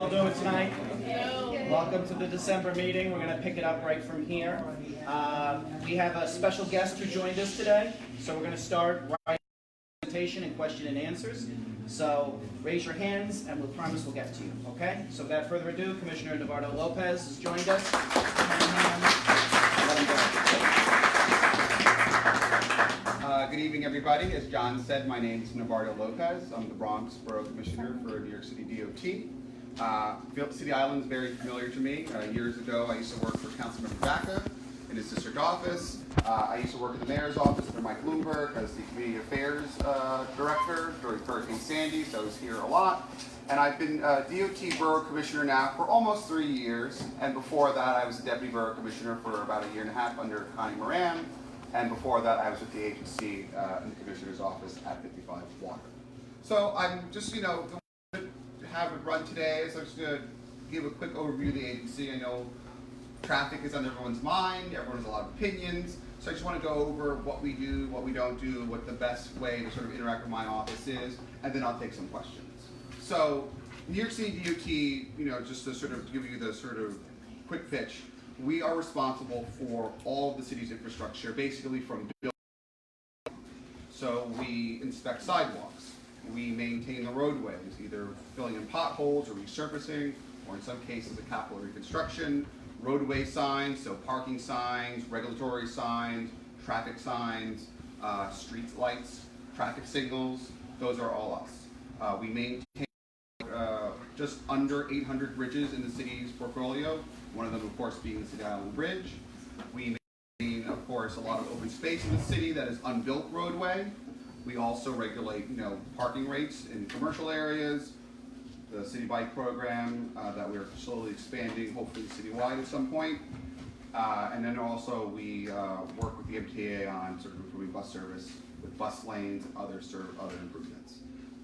all doing tonight? Welcome to the December meeting. We're going to pick it up right from here. We have a special guest who joined us today, so we're going to start right presentation and question and answers. So raise your hands and we'll promise we'll get to you, okay? So without further ado, Commissioner Nivardo Lopez has joined us. Good evening, everybody. As John said, my name is Nivardo Lopez. I'm the Bronx Borough Commissioner for New York City DOT. City Island is very familiar to me. Years ago, I used to work for Councilmember Baca in his district office. I used to work in the mayor's office under Mike Bloomberg as the community affairs director during Hurricane Sandy, so I was here a lot. And I've been DOT Borough Commissioner now for almost 3 years. And before that, I was a Deputy Borough Commissioner for about 1.5 years under Connie Moran. And before that, I was with the agency in the Commissioner's office at 55 Water. So I'm just, to have it run today, so I'm just going to give a quick overview of the agency. I know traffic is on everyone's mind, everyone has a lot of opinions, so I just want to go over what we do, what we don't do, what the best way to sort of interact with my office is, and then I'll take some questions. So, New York City DOT, just to sort of give you the sort of quick pitch, we are responsible for all of the city's infrastructure, basically from building. So we inspect sidewalks, we maintain the roadways, either filling in potholes or resurfacing, or in some cases a capital reconstruction, roadway signs, so parking signs, regulatory signs, traffic signs, street lights, traffic signals, those are all us. We maintain just under 800 bridges in the city's portfolio, one of them, of course, being the City Island Bridge. We maintain, of course, a lot of open space in the city that is unbuilt roadway. We also regulate, parking rates in commercial areas, the city bike program that we're slowly expanding, hopefully citywide at some point. And then also we work with the MTA on sort of improving bus service with bus lanes and other improvements.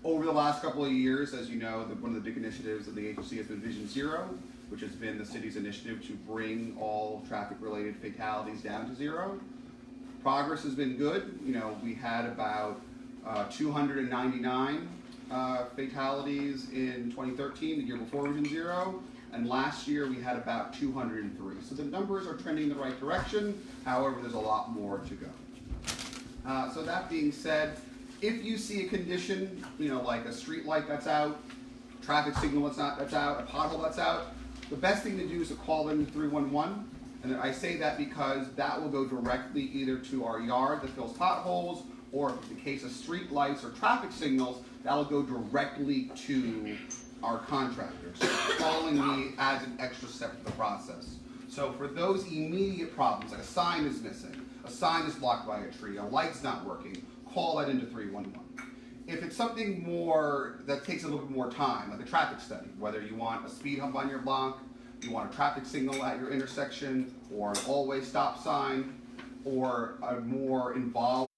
Over the last couple of years, as you know, one of the big initiatives of the agency has been Vision Zero, which has been the city's initiative to bring all traffic-related fatalities down to zero. Progress has been good. We had about 299 fatalities in 2013, the year before Vision Zero, and last year we had about 203. So the numbers are trending in the right direction. However, there's a lot more to go. So that being said, if you see a condition, like a street light that's out, traffic signal that's out, a pothole that's out, the best thing to do is to call in 311. And I say that because that will go directly either to our yard that fills potholes, or in the case of street lights or traffic signals, that'll go directly to our contractors. So calling me adds an extra step to the process. So for those immediate problems, like a sign is missing, a sign is blocked by a tree, a light's not working, call that into 311. If it's something more that takes a little bit more time, like a traffic study, whether you want a speed hump on your block, you want a traffic signal at your intersection, or an all-way stop sign, or a more involved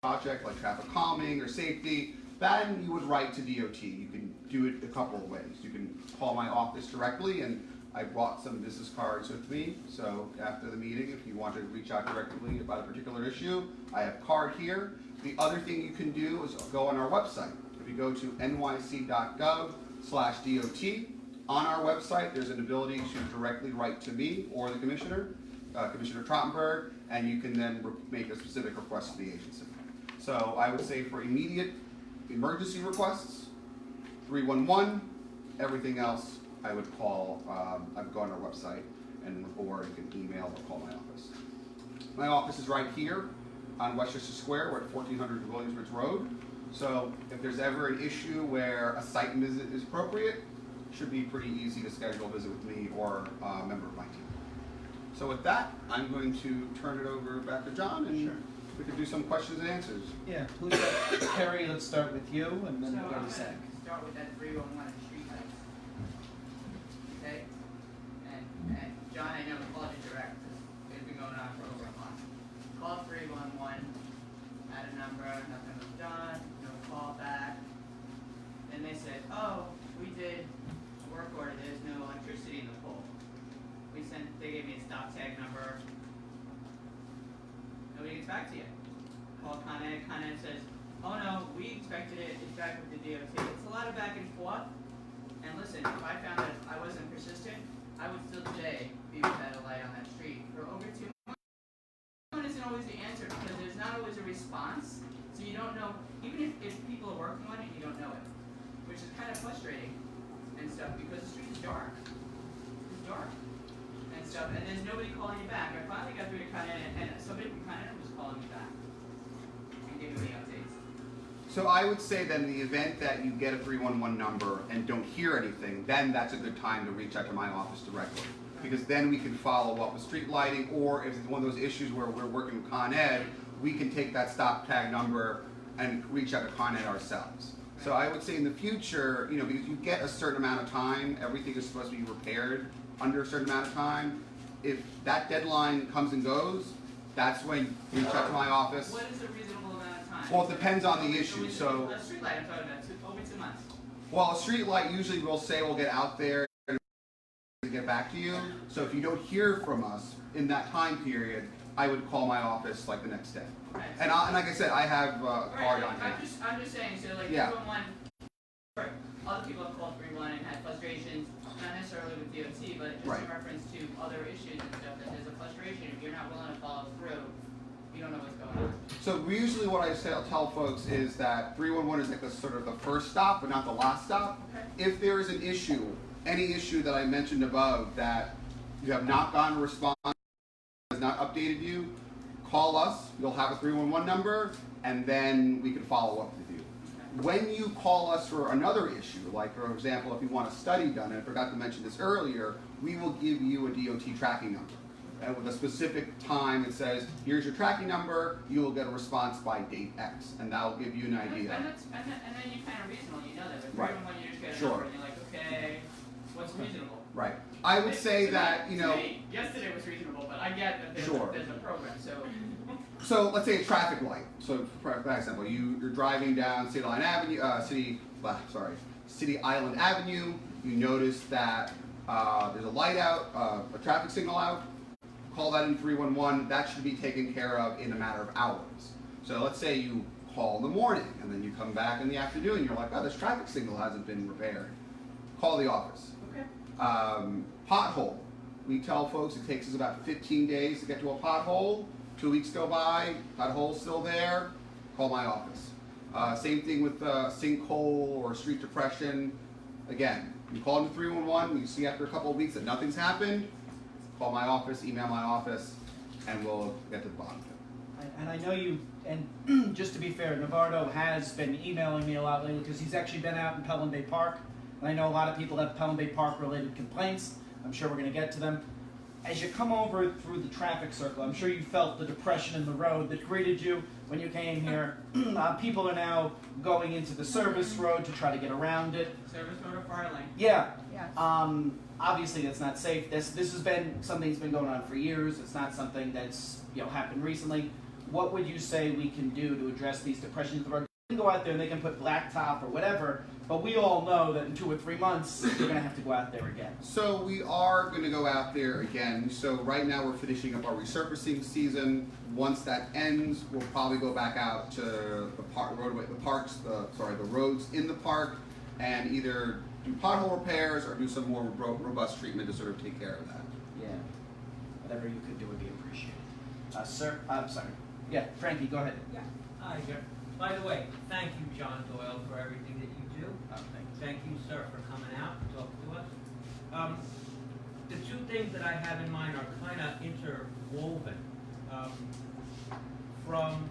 project like traffic calming or safety, then you would write to DOT. You can do it a couple of ways. You can call my office directly, and I brought some business cards with me, so after the meeting, if you want to reach out directly about a particular issue, I have a card here. The other thing you can do is go on our website. If you go to nyc.gov/DOT, on our website there's an ability to directly write to me or the Commissioner, Commissioner Trottenberg, and you can then make a specific request to the agency. So I would say for immediate emergency requests, 311, everything else I would call, I would go on our website, or you can email or call my office. My office is right here on Westchester Square. We're at 1400 Williamsbridge Road. So if there's ever an issue where a site visit is appropriate, it should be pretty easy to schedule a visit with me or a member of my team. So with that, I'm going to turn it over back to John, and Sure. we can do some questions and answers. Yeah, please, Terry, let's start with you, and then we'll go to Zach. Start with that 311 street lights. Okay? And John, I know, called you direct, because it's been going on for over a month. Call 311, had a number, nothing was done, no call back. Then they said, oh, we did a work order, there's no electricity in the pole. They gave me a stop tag number. Nobody gets back to you. Call Con Ed says, oh no, we expected it, it's back with the DOT. It's a lot of back and forth. And listen, if I found dark. It's dark. And stuff, and there's nobody calling you back. I finally got through to Con Ed, and somebody from Con Ed was calling me back and giving me updates. So I would say then the event that you get a 311 number and don't hear anything, then that's a good time to reach out to my office directly. Because then we can follow up with street lighting, or if it's one of those issues where we're working with Con Ed, we can take that stop tag number and reach out to Con Ed ourselves. So I would say in the future, you know, because you get a certain amount of time, everything is supposed to be repaired under a certain amount of time. If that deadline comes and goes, that's when you reach out to my office. What is a reasonable amount of time? Well, it depends on the issue. So, a street light I'm talking about, over 2 months. well, a street light usually will say we'll get out there and get back to you. So if you don't hear from us in that time period, I would call my office like the next day. Okay. And like I said, I have a card on I'm hand. just saying, so like Yeah. 311, other people have called 311 and had frustrations, not necessarily with DOT, but just Right. in reference to other issues and stuff, that there's a frustration. If you're not willing to follow through, you don't know what's going on. So usually what I tell folks is that 311 is like the sort of the first stop, but not the last stop. Okay. If there is an issue, any issue that I mentioned above that you have not gotten a response, has not updated you, call us. You'll have a 311 number, and then we can follow up with you. When you call us for another issue, like for example, if you want a study done, and I forgot to mention this earlier, we will give you a DOT tracking number. And with a specific time, it says, here's your tracking number, you will get a response by date X, and that will give you an idea. And then you kind of reasonable, you know that. With Right. 311, you just get a Sure. number and you're like, okay, what's reasonable? Right. I would say To that, me- you know, to me, yesterday was reasonable, but I get that Sure. there's a program, so. so let's say a traffic light. So for example, you're driving down City Island Avenue, you notice that there's a light out, a traffic signal out, call that in 311, that should be taken care of in a matter of hours. So let's say you call in the morning, and then you come back in the afternoon, you're like, oh, this traffic signal hasn't been repaired. Call the office. Okay. Pothole. We tell folks it takes us about 15 days to get to a pothole. 2 weeks go by, pothole's still there, call my office. Same thing with sinkhole or street depression. Again, you call into 311, you see after a couple of weeks that nothing's happened, call my office, email my office, and we'll get to the bottom of it. And I know you, and just to be fair, Nivardo has been emailing me a lot lately because he's actually been out in Pelham Bay Park. And I know a lot of people have Pelham Bay Park related complaints. I'm sure we're going to get to them. As you come over through the traffic circle, I'm sure you felt the depression in the road that greeted you when you came here. People are now going into the service road to try to get around it. Service road or fire lane? Yeah. Yes. Obviously, that's not safe. This has been something that's been going on for years. It's not something that's happened recently. What would you say we can do to address these depressions in the road? They can go out there and they can put blacktop or whatever, but we all know that in 2 or 3 months you're going to have to go out there again. So we are going to go out there again. So right now we're finishing up our resurfacing season. Once that ends, we'll probably go back out to the the roads in the park, and either do pothole repairs or do some more robust treatment to sort of take care of that. Yeah. Whatever you could do would be appreciated. Sir, I'm sorry. Yeah, Frankie, go ahead. Yeah. Hi, Jeff. By the way, thank you, John Doyle, for everything that you do. Thank you, sir, for coming out to talk to us. The two things that I have in mind are kind of interwoven. From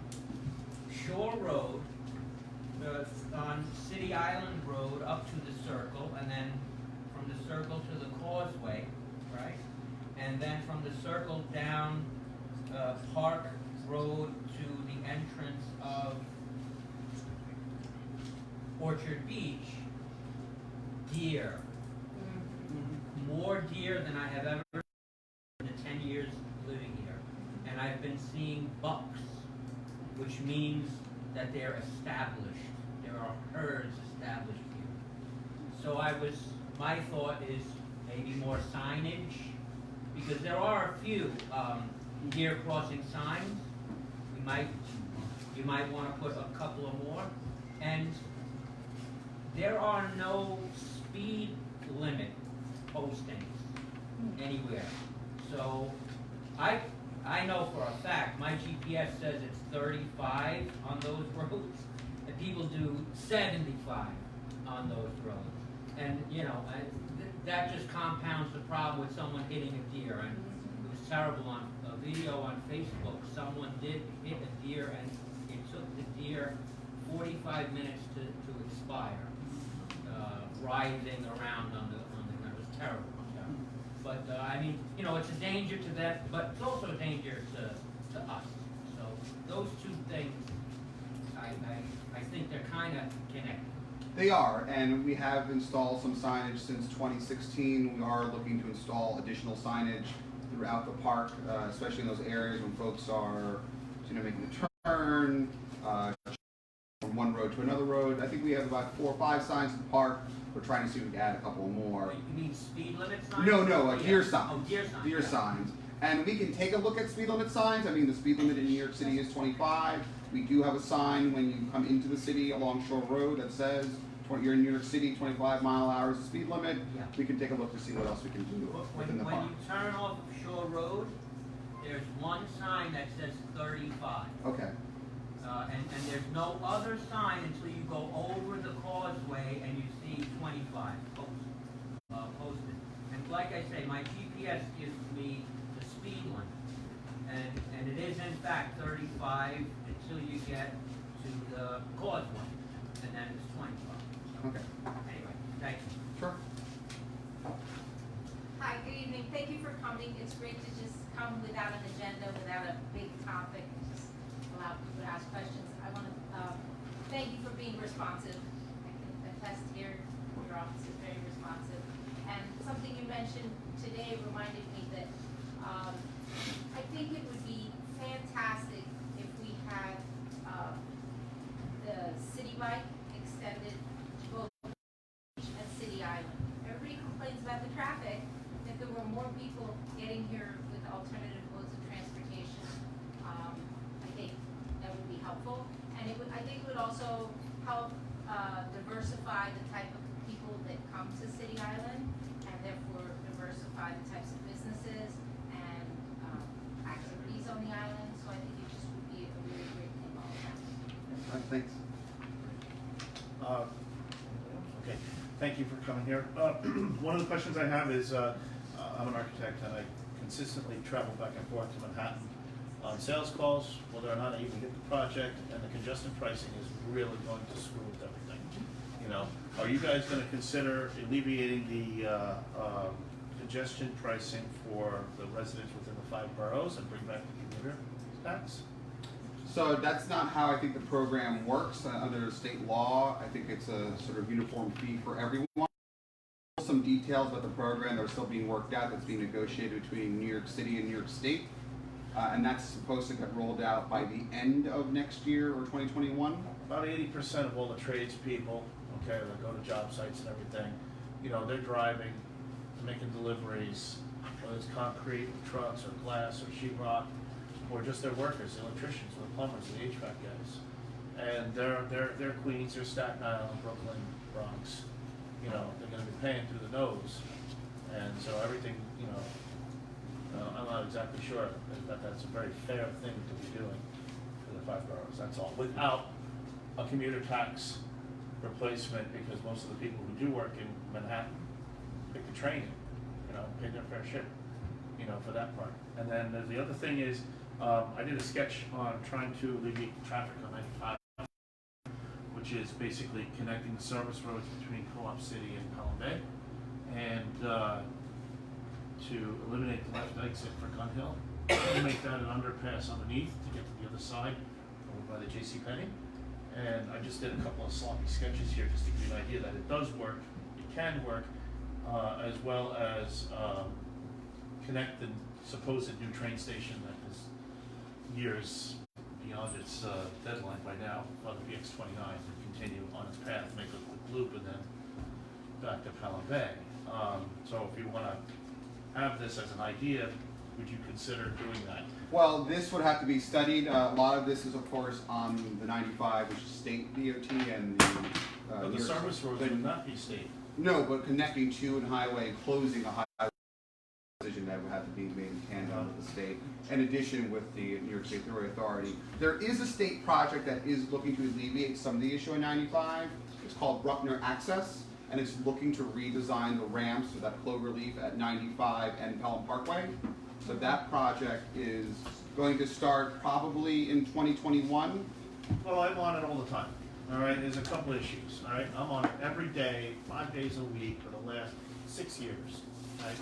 Shore Road, on City Island Road up to the circle, and then from the circle to the causeway, right? And then from the circle down Park Road to the entrance of Orchard Beach, deer. More deer than I have ever in the 10 years living here. And I've been seeing bucks, which means that they're established. There are herds established here. So my thought is maybe more signage, because there are a few deer crossing signs. You might want to put a couple of more. And there are no speed limit postings anywhere. So I know for a fact, my GPS says it's 35 on those roads, and people do 75 on those roads. And that just compounds the problem with someone hitting a deer. And it was terrible on a video on Facebook. Someone did hit a deer, and it took the deer 45 minutes to expire, writhing around on the ground. It was terrible. But I mean, you know, it's a danger to them, but it's also a danger to us. So those two things, I think they're kind of connected. They are, and we have installed some signage since 2016. We are looking to install additional signage throughout the park, especially in those areas when folks are, you know, making a turn from one road to another road. I think we have about 4 or 5 signs in the park. We're trying to see if we can add a couple more. You mean speed limit signs? No, deer Oh, signs. deer signs. Deer signs. And we can take a look at speed limit signs. I mean, the speed limit in New York City is 25. We do have a sign when you come into the city along Shore Road that says, you're in New York City, 25 mile/hour is the speed limit. Yeah. We can take a look to see what else we can do within the When park. you turn off of Shore Road, there's one sign that says 35. Okay. And there's no other sign until you go over the causeway and you see 25 posted. And like I say, my GPS gives me the speed limit. And it is in fact 35 until you get to the causeway. And then it's 25. Okay. Anyway, thank you. Sure. Hi, good evening. Thank you for coming. It's great to just come without an agenda, without a big topic, and just allow people to ask questions. I want to thank you for being responsive. I can attest here, your office is very responsive. And something you mentioned today reminded me that I think it would be fantastic if we had the city bike extended to both Beach and City Island. Everybody complains about the traffic. If there were more people getting here with alternative modes of transportation, I think that would be helpful. And I think it would also help diversify the type of people that come to City Island, and therefore diversify the types of businesses and activities on the island. So I think it just would be a really great thing all around. All right, thanks. Okay, thank you for coming here. One of the questions I have is, I'm an architect and I consistently travel back and forth to Manhattan on sales calls, whether or not I even get the project, and the congestion pricing is really going to screw with everything. You know, are you guys gonna consider alleviating the congestion pricing for the residents within the 5 boroughs and bring back the commuter tax? So that's not how I think the program works under state law. I think it's a sort of uniform fee for everyone. Some details about the program that are still being worked out, that's being negotiated between New York City and New York State. And that's supposed to get rolled out by the end of next year or 2021. About 80% of all the tradespeople, okay, that go to job sites and everything, you know, they're driving, making deliveries, whether it's concrete, trucks, or glass, or sheetrock, or just their workers, the electricians, or the plumbers, the HVAC guys. And they're Queens, they're Staten Island, Brooklyn, Bronx. You know, they're gonna be paying through the nose. And so everything, you know, I'm not exactly sure that that's a very fair thing to be doing for the 5 boroughs, that's all. Without a commuter tax replacement, because most of the people who do work in Manhattan pick the train, you know, pay their fair share, you know, for that part. And then there's the other thing is, I did a sketch on trying to alleviate the traffic on 95, which is basically connecting the service roads between Co-op City and Pelham Bay, and to eliminate the left exit for Gun Hill, and make that an underpass underneath to get to the other side over by the JCPenney. And I just did a couple of sloppy sketches here just to give you an idea that it does work, it can work, as well as connect the supposed new train station that is years beyond its deadline by now, on the BX-29, and continue on its path, make a quick loop, and then back to Pelham Bay. So if you want to have this as an idea, would you consider doing that? Well, this would have to be studied. A lot of this is, of course, on the 95, which is state DOT, and the But New the York service State- roads would not be state. No, but connecting to and highway and closing a highway decision that would have to be made in tandem with the state, in addition with the New York State Thruway Authority. There is a state project that is looking to alleviate some of the issue in 95. It's called Bruckner Access. and it's looking to redesign the ramps for that cloverleaf at 95 and Pelham Parkway. So that project is going to start probably in 2021. Well, I'm on it all the time, all right? There's a couple issues, all right? I'm on it every day, 5 days a week for the last 6 years, right?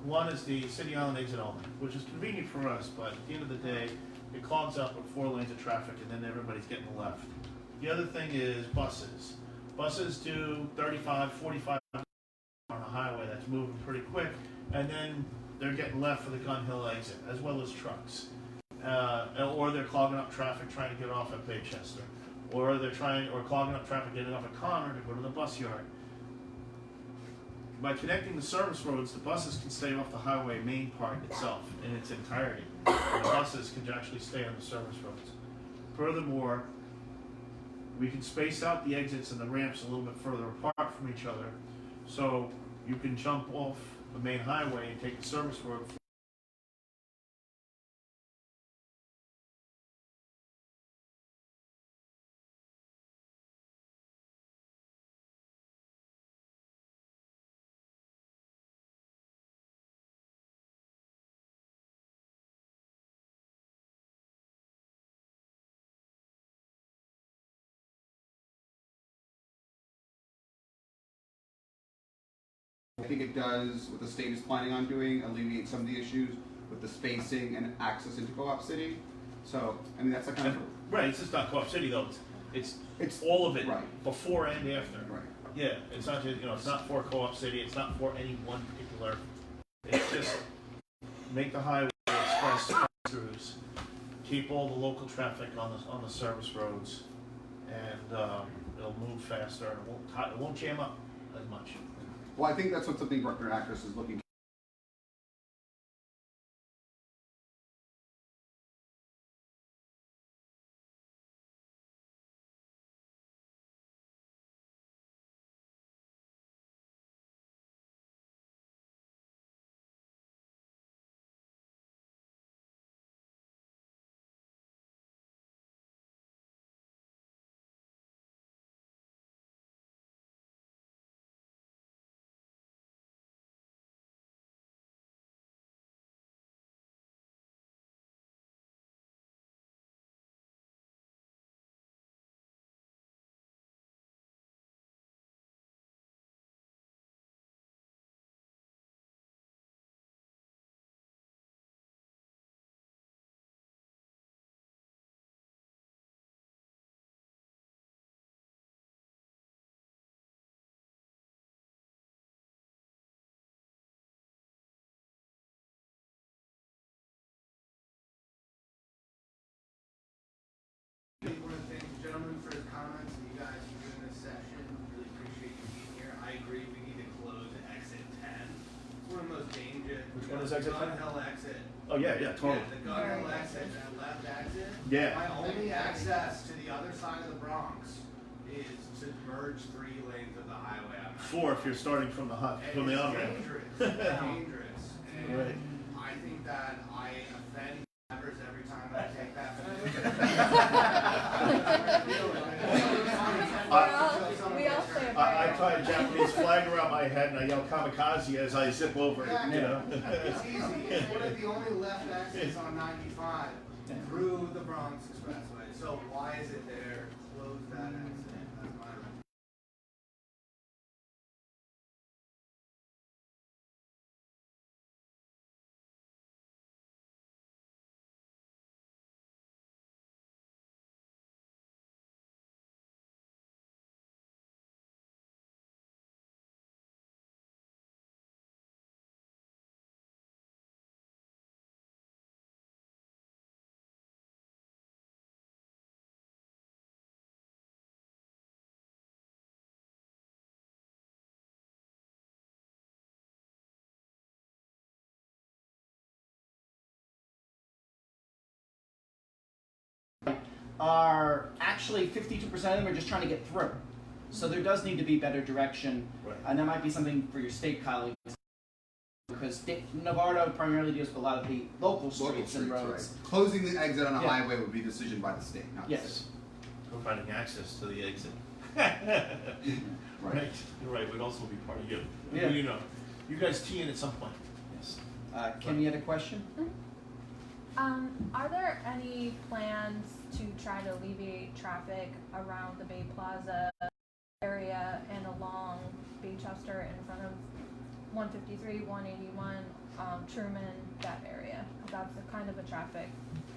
One is the City Island exit only, which is convenient for us, but at the end of the day, it clogs up with 4 lanes of traffic and then everybody's getting left. The other thing is buses. Buses do 35, 45 on a highway that's moving pretty quick, and then they're getting left for the Gun Hill exit, as well as trucks. Or they're clogging up traffic trying to get off at Baychester. Or they're clogging up traffic getting off at Connor to go to the bus yard. By connecting the service roads, the buses can stay off the highway main part itself in its entirety. And the buses can actually stay on the service roads. Furthermore, we can space out the exits and the ramps a little bit further apart from each other, so you can jump off the main highway and take the service road. I think it does what the state is planning on doing, alleviate some of the issues with the spacing and access into Co-op City. So, I mean, that's a kind of... Right, it's just not Co-op City though, it's all of it, right. Before and after. Right. Yeah, it's not just, it's not for Co-op City, it's not for any one particular, it's just make the highway express throughs, keep all the local traffic on the service roads, and it'll move faster, and it won't jam up as much. Well, I think that's what something Bruckner Actress is looking I want to thank the gentleman for his comments and you guys for doing this session. Really appreciate you being here. I agree we need to close exit 10. It's one of the most dangerous. Which one is exit 10? Gun Hill exit. Oh yeah, totally. Yeah, the Gun Hill exit, that left exit. Yeah. My only access to the other side of the Bronx is to merge 3 lanes of the highway. 4 if you're starting from the It's on-ramp. dangerous. It's dangerous. And Right. I think that I offend drivers every time I take that. We all say I tie a Japanese flag around my head and I yell kamikaze as I zip over it, It's easy. It's one of the only left exits on 95 through the Bronx Expressway. So why is it there? Close that exit. That's my recommendation. Are actually 52% of them are just trying to get through. So there does need to be better direction, Right. and that might be something for your state colleagues, because Nivardo primarily deals with a lot of the local streets and roads. right. Closing the exit on a Yeah. highway would be a decision by the state, not the Yes. city. Providing access to the exit. Right, you're right, we'd also be part of you. Yeah. You know, you guys tee in at some point. Yes. Kim, you had a question? Are there any plans to try to alleviate traffic around the Bay Plaza area and along Baychester in front of 153, 181, Truman, that area? That's a kind of a traffic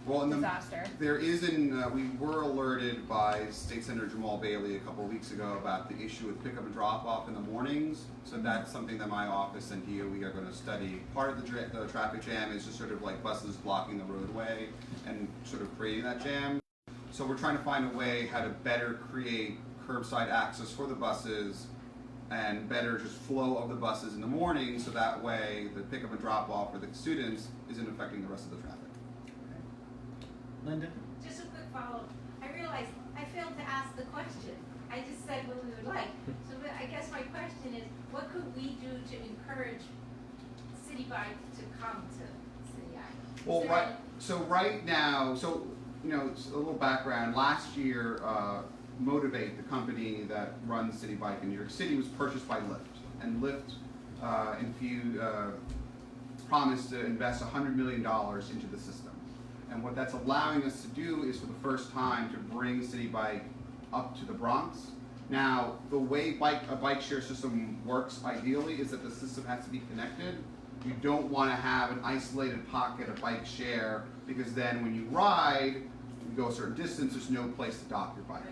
Well, disaster. we were alerted by State Senator Jamal Bailey a couple of weeks ago about the issue with pickup and drop off in the mornings. So that's something that my office and DOE are going to study. Part of the traffic jam is just sort of like buses blocking the roadway and sort of creating that jam. So we're trying to find a way how to better create curbside access for the buses and better just flow of the buses in the morning, so that way the pickup and drop off for the students isn't affecting the rest of the traffic. Linda? Just a quick follow-up. I realized I failed to ask the question. I just said what we would like. So I guess my question is, what could we do to encourage City Bike to come to City Island? Well, Is there any- right now, it's a little background. Last year, Motivate, the company that runs City Bike in New York City, was purchased by Lyft. And Lyft promised to invest $100 million into the system. And what that's allowing us to do is, for the first time, to bring City Bike up to the Bronx. Now, the way a bike share system works ideally is that the system has to be connected. You don't want to have an isolated pocket of bike share, because then when you ride, you go a certain distance, there's no place to dock your bike.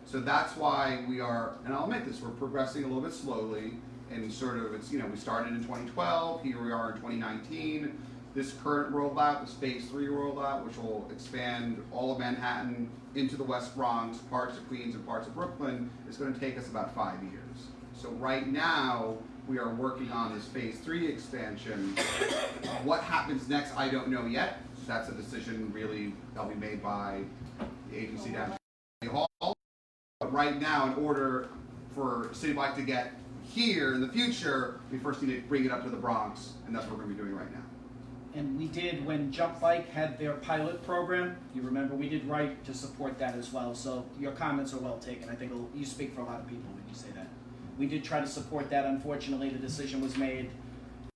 So that's why we are, and I'll admit this, we're progressing a little bit slowly, and we started in 2012, here we are in 2019. This current rollout, this phase 3 rollout, which will expand all of Manhattan into the West Bronx, parts of Queens and parts of Brooklyn, is going to take us about 5 years. So right now, we are working on this phase 3 expansion. What happens next, I don't know yet. That's a decision really that'll be made by the agency down at City Hall. But right now, in order for City Bike to get here in the future, we first need to bring it up to the Bronx, and that's what we're going to be doing right now. And we did, when Jump Bike had their pilot program, you remember, we did write to support that as well. So your comments are well taken. I think you speak for a lot of people when you say that. We did try to support that. Unfortunately, the decision was made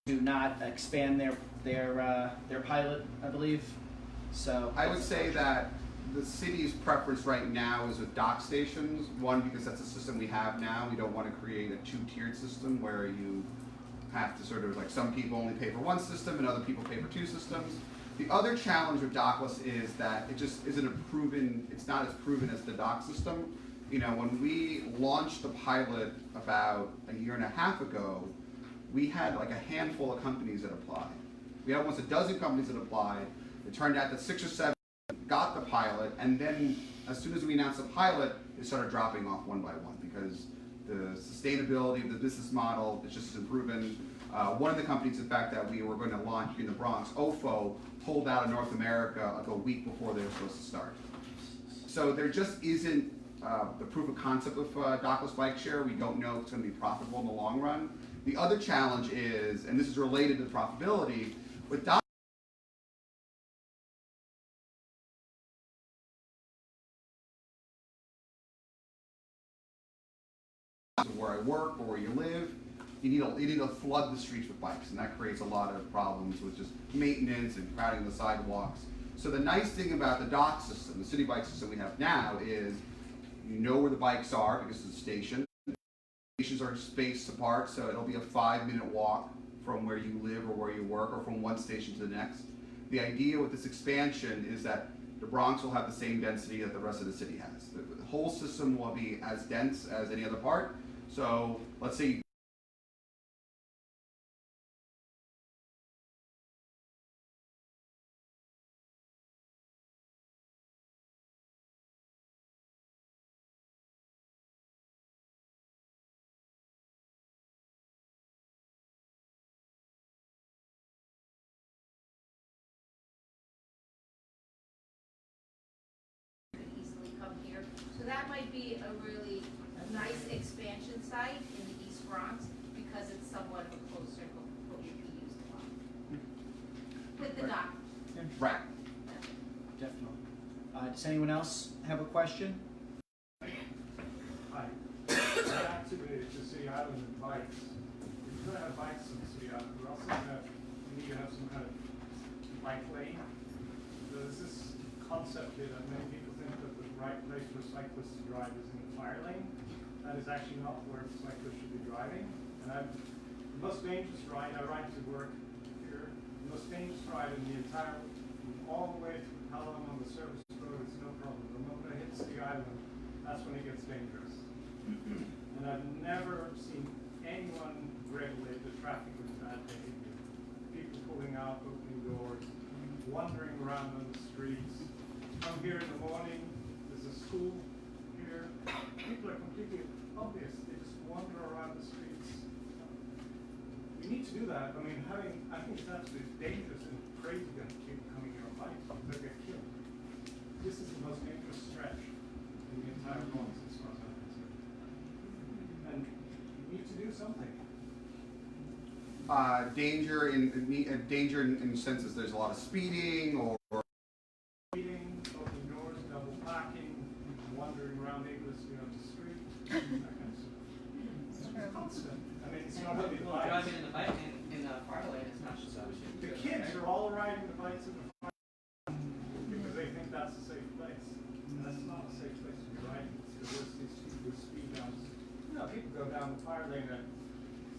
to not expand their pilot, I believe. So I would say that the city's preference right now is with dock stations. One, because that's a system we have now. We don't want to create a two-tiered system where you have to sort of, like, some people only pay for one system and other people pay for two systems. The other challenge with dockless is that it just isn't it's not as proven as the dock system. When we launched the pilot about a year and a half ago, we had like a handful of companies that applied. We had almost a dozen companies that applied. It turned out that 6 or 7 got the pilot, and then as soon as we announced the pilot, it started dropping off one by one because the sustainability of the business model is just isn't proven. One of the companies, in fact, that we were going to launch in the Bronx, OFO, pulled out of North America like a week before they were supposed to start. So there just isn't the proof of concept of dockless bike share. We don't know if it's going to be profitable in the long run. The other challenge is, and this is related to profitability, with where I work or where you live, you need to flood the streets with bikes, and that creates a lot of problems with just maintenance and crowding the sidewalks. So the nice thing about the dock system, the city bike system we have now, is you know where the bikes are because it's a station. Stations are spaced apart, so it'll be a 5-minute walk from where you live or where you work, or from one station to the next. The idea with this expansion is that the Bronx will have the same density that the rest of the city has. The whole system will be as dense as any other part. So let's say could easily come here. So that might be a nice expansion site in the East Bronx because it's somewhat of a closed circle, what would be used a lot. With the dock. right. Definitely. Does anyone else have a question? Hi. bike lane. There's this concept here that many people think that the right place for cyclists to drive is in the fire lane. That is actually not where cyclists should be driving. And the most dangerous ride, I ride to work here, the most dangerous ride in the entire, all the way to Pelham on the service road is no problem. The moment I hit City Island, that's when it gets dangerous. And I've never seen anyone regulate the traffic with bad behavior. People pulling out, opening doors, wandering around on the streets. Come here in the morning, there's a school here. People are completely obvious. They just wander around the streets. We need to do that. I mean, I think it's absolutely dangerous and crazy to have people coming here on bikes because they'll get killed. This is the most dangerous stretch in the entire Bronx as far as I'm concerned. And we need to do something. Danger in senses there's a lot of speeding or Speeding, opening doors, double parking, wandering around aimlessly on the street, that kind of stuff. It's constant. I mean, it's not only the People bikes. driving in the bike in the fire lane, it's not just us. The kids are all riding the bikes in the fire because they think that's a safe place. And that's not a safe place to be riding. It's the worst these people with speed down. You know, people go down the fire lane at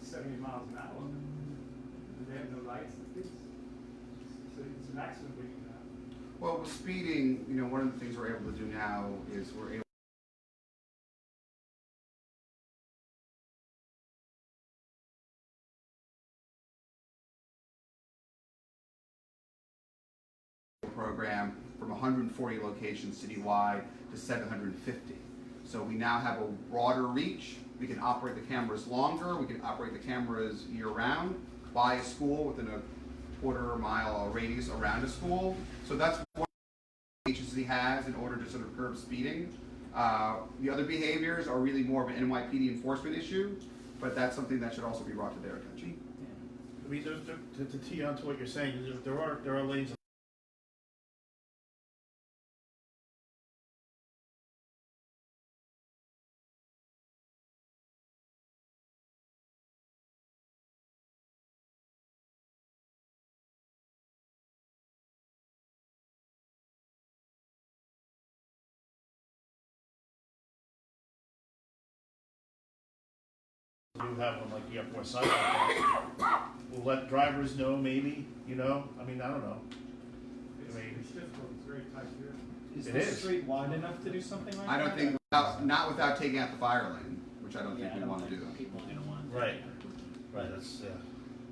70 miles an hour. And they have no lights. It's an accident waiting to happen. well, with speeding, one of the things we're able to do now is we're able program from 140 locations citywide to 750. So we now have a broader reach. We can operate the cameras longer. We can operate the cameras year-round by a school within a quarter-mile radius around a school. So that's what the agency has in order to sort of curb speeding. The other behaviors are really more of an NYPD enforcement issue, but that's something that should also be brought to their attention. I mean, to tee on to what you're saying, there are lanes do have on like the airport side. We'll let drivers know, maybe. I mean, I don't know. It's difficult. It's very tight here. Is It this is. street wide enough to do something like I that? don't think, not without taking out the fire lane, which I don't think we want to do. People are gonna want. Right. Right. That's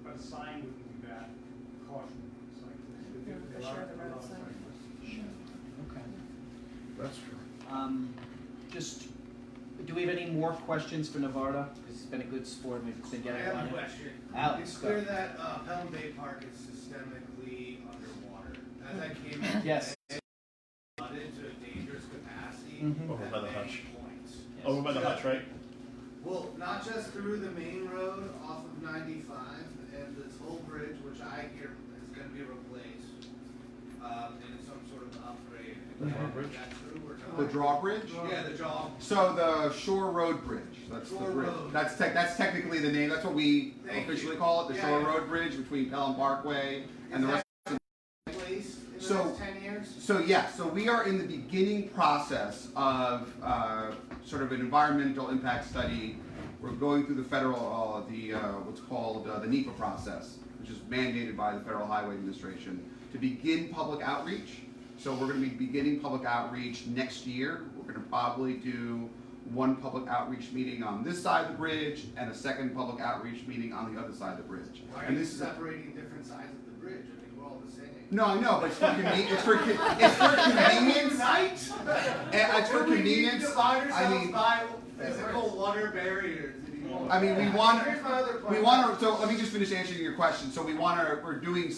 But a sign wouldn't be bad. Caution cyclists. There are a lot of cyclists. Okay. that's true. Just, do we have any more questions for Nivardo? This has been a good sport, we've been I getting have on a it. question. Alex, It's go. clear that Pelham Bay Park is systemically underwater. As I came in, Yes. it flooded to a dangerous capacity Mhm. Over at by the many hutch. points. Over by the hutch, right? Well, not just through the main road off of 95 and this whole bridge, which I hear is going to be replaced in some sort of upgrade. The drawbridge? Is that true or not? The drawbridge? Yeah, the jaw. So the Shore Road Bridge, that's the Shore bridge. Road. That's technically the name, that's what we Thank officially you. call it, the Yeah, Shore yeah. Road Bridge between Pelham Parkway and the Is rest. that replaced in the So- next 10 years? So yes, so we are in the beginning process of sort of an environmental impact study. We're going through the federal, what's called the NEPA process, which is mandated by the Federal Highway Administration, to begin public outreach. So we're going to be beginning public outreach next year. We're going to probably do one public outreach meeting on this side of the bridge and a second public outreach meeting on the other side of the bridge. Why are And you this is a- separating different sides of the bridge? I mean, we're all the same. No, I know, but it's for convenience. It's for convenience. Unite? It's for Do we need to convenience. divide I ourselves mean, by physical water barriers. I mean, we want. Here's my other We point. want to. So let me just finish answering your question. So we want to. We're doing,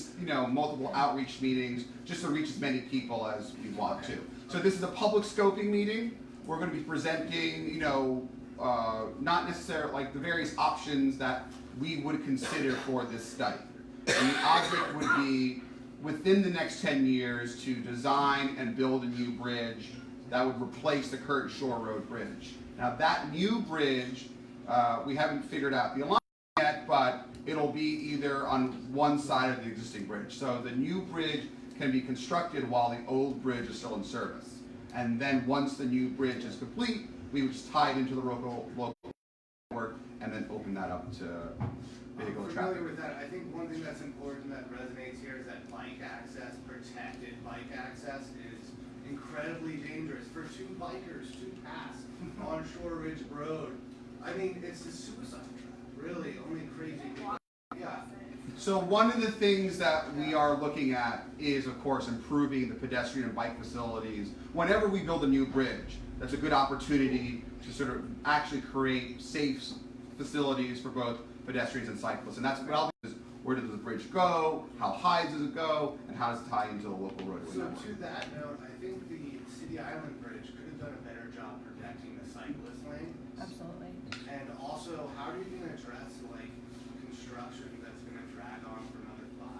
multiple outreach meetings just to reach as many people as we want to. So this is a public scoping meeting. We're going to be presenting, not necessarily like the various options that we would consider for this study. And the object would be within the next 10 years to design and build a new bridge that would replace the current Shore Road Bridge. Now that new bridge, we haven't figured out the alignment. yet, but it'll be either on one side of the existing bridge. So the new bridge can be constructed while the old bridge is still in service. And then once the new bridge is complete, we would just tie it into the local network and then open that up to vehicular I'm traffic. familiar with that. I think one thing that's important that resonates here is that bike access, protected bike access, is incredibly dangerous for two bikers to pass on Shore Ridge Road. I mean, it's a suicide trap, really. Only crazy people. Yeah. So one of the things that we are looking at is, of course, improving the pedestrian and bike facilities. Whenever we build a new bridge, that's a good opportunity to sort of actually create safe facilities for both pedestrians and cyclists. And that's what is, where does the bridge go, how high does it go, and how does it tie into the local roadway So network. to that note, I think the City Island Bridge could have done a better job protecting the cyclist lane. Absolutely. And also, how are you going to address like construction that's going to drag on for another 5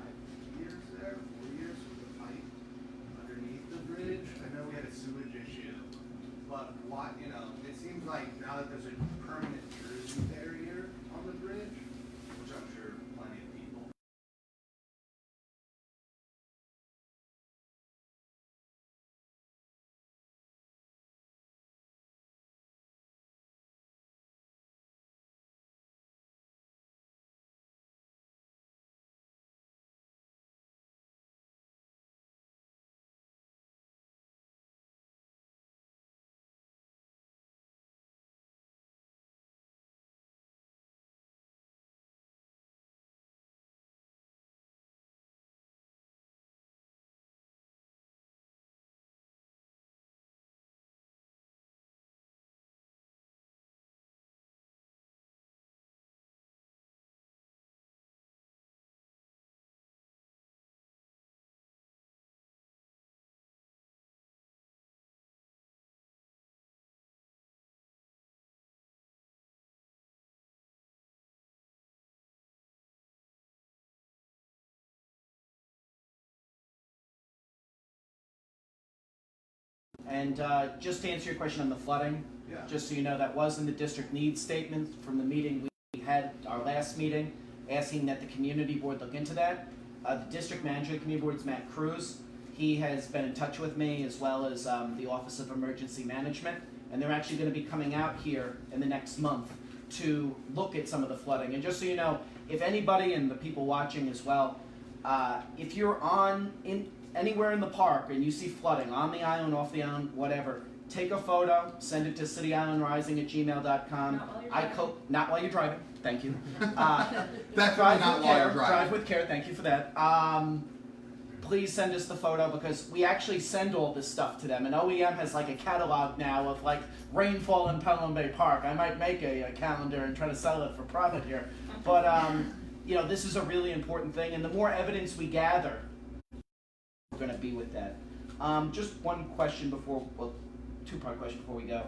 years there, 4 years with the pipe underneath the bridge? I know we had a sewage issue, but what, you know, it seems like now that there's a permanent intrusion barrier on the bridge, which I'm sure plenty of people. And just to answer your question on the flooding, Yeah. just so you know, that was in the district needs statement from the meeting we had, our last meeting, asking that the community board look into that. The district manager of the community board is Matt Cruz. He has been in touch with me, as well as the Office of Emergency Management, and they're actually going to be coming out here in the next month to look at some of the flooding. And just so you know, if anybody and the people watching as well, if you're anywhere in the park and you see flooding on the island, off the island, whatever, take a photo, send it to CityIslandRising@gmail.com. Not while you're driving. Thank you. Definitely Drive not with while care. you're driving. Drive with care. Thank you for that. Please send us the photo because we actually send all this stuff to them. And OEM has like a catalog now of like rainfall in Pelham Bay Park. I might make a calendar and try to sell it for profit here. But you know, this is a really important thing, and the more evidence we gather, we're going to be with that. Just one question before, well, two-part question before we go.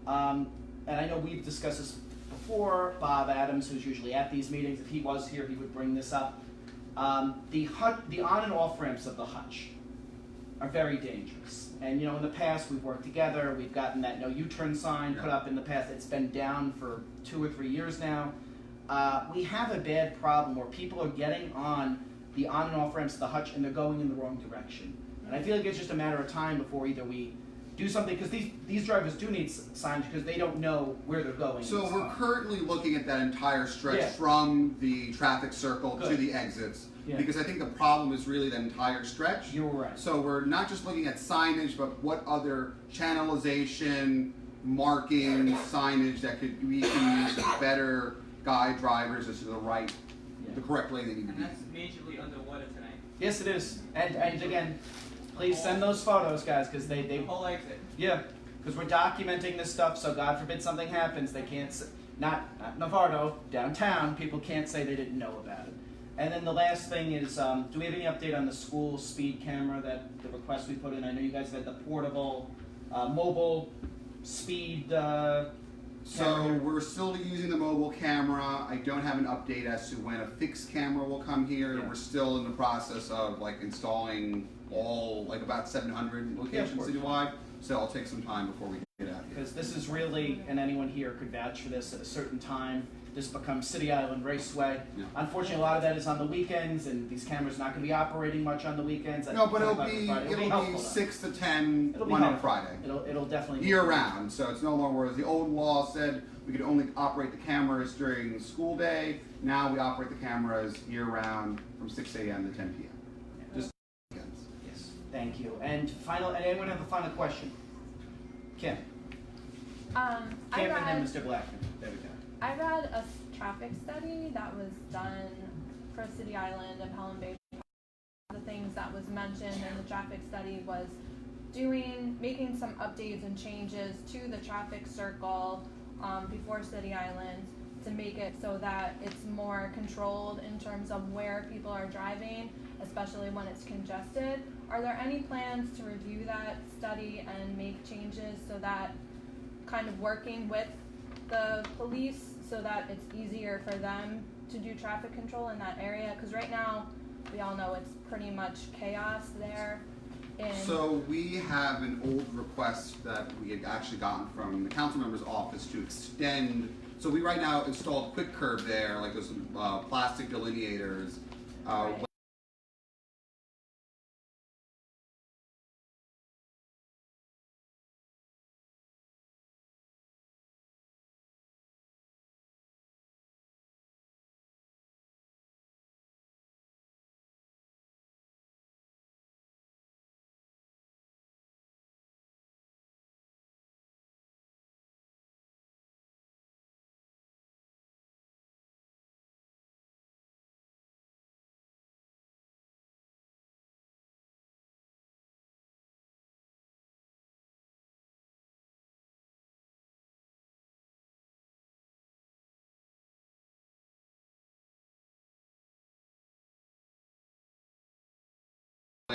And I know we've discussed this before. Bob Adams, who's usually at these meetings, if he was here, he would bring this up. The on and off ramps of the hutch are very dangerous. And you know, in the past, we've worked together. We've gotten that no U-turn sign put up in the past. It's been down for 2 or 3 years now. We have a bad problem where people are getting on the on and off ramps of the hutch and they're going in the wrong direction. And I feel like it's just a matter of time before either we do something, because these drivers do need signs because they don't know where they're going. So we're currently looking at that entire stretch Yeah. from the traffic circle to Good. the exits, Yeah. because I think the problem is really the entire stretch. You're right. So we're not just looking at signage, but what other channelization, marking, signage that we can use to better guide drivers as to the correct lane they need to And be. that's majorly underwater tonight. Yes, it is. And again, please send those photos, guys, because The they whole exit. yeah, because we're documenting this stuff. So God forbid something happens, they can't. Not Nivardo, downtown. People can't say they didn't know about it. And then the last thing is, do we have any update on the school speed camera that the request we put in? I know you guys had the portable, mobile speed. So camera. we're still using the mobile camera. I don't have an update as to when a fixed camera will come here. Yeah. We're still in the process of like installing all about 700 locations course. citywide. So it'll take some time before we get out here. Because this is really, and anyone here could vouch for this, at a certain time, this becomes City Island Raceway. Yeah. Unfortunately, a lot of that is on the weekends, and these cameras not going to be operating much on the weekends. No, but it'll Friday. be helpful, though. 6 to 10 It'll be Monday to helpful. Friday. It'll definitely be Year round, so it's no longer, whereas the old law said we could only operate the cameras during school day. Now we operate the cameras year round from 6 a.m. to 10 p.m. Just weekends. Yes, thank you. And anyone have a final question? Kim. I Kim and then read, Mr. Blackman. There we go. I read a traffic study that was done for City Island and Pelham Bay. The things that was mentioned in the traffic study was making some updates and changes to the traffic circle before City Island to make it so that it's more controlled in terms of where people are driving, especially when it's congested. Are there any plans to review that study and make changes so that kind of working with the police so that it's easier for them to do traffic control in that area? Because right now, we all know it's pretty much chaos there. So we have an old request that we had actually gotten from the council member's office to extend. So we right now installed quick curb there, like those plastic delineators. Right.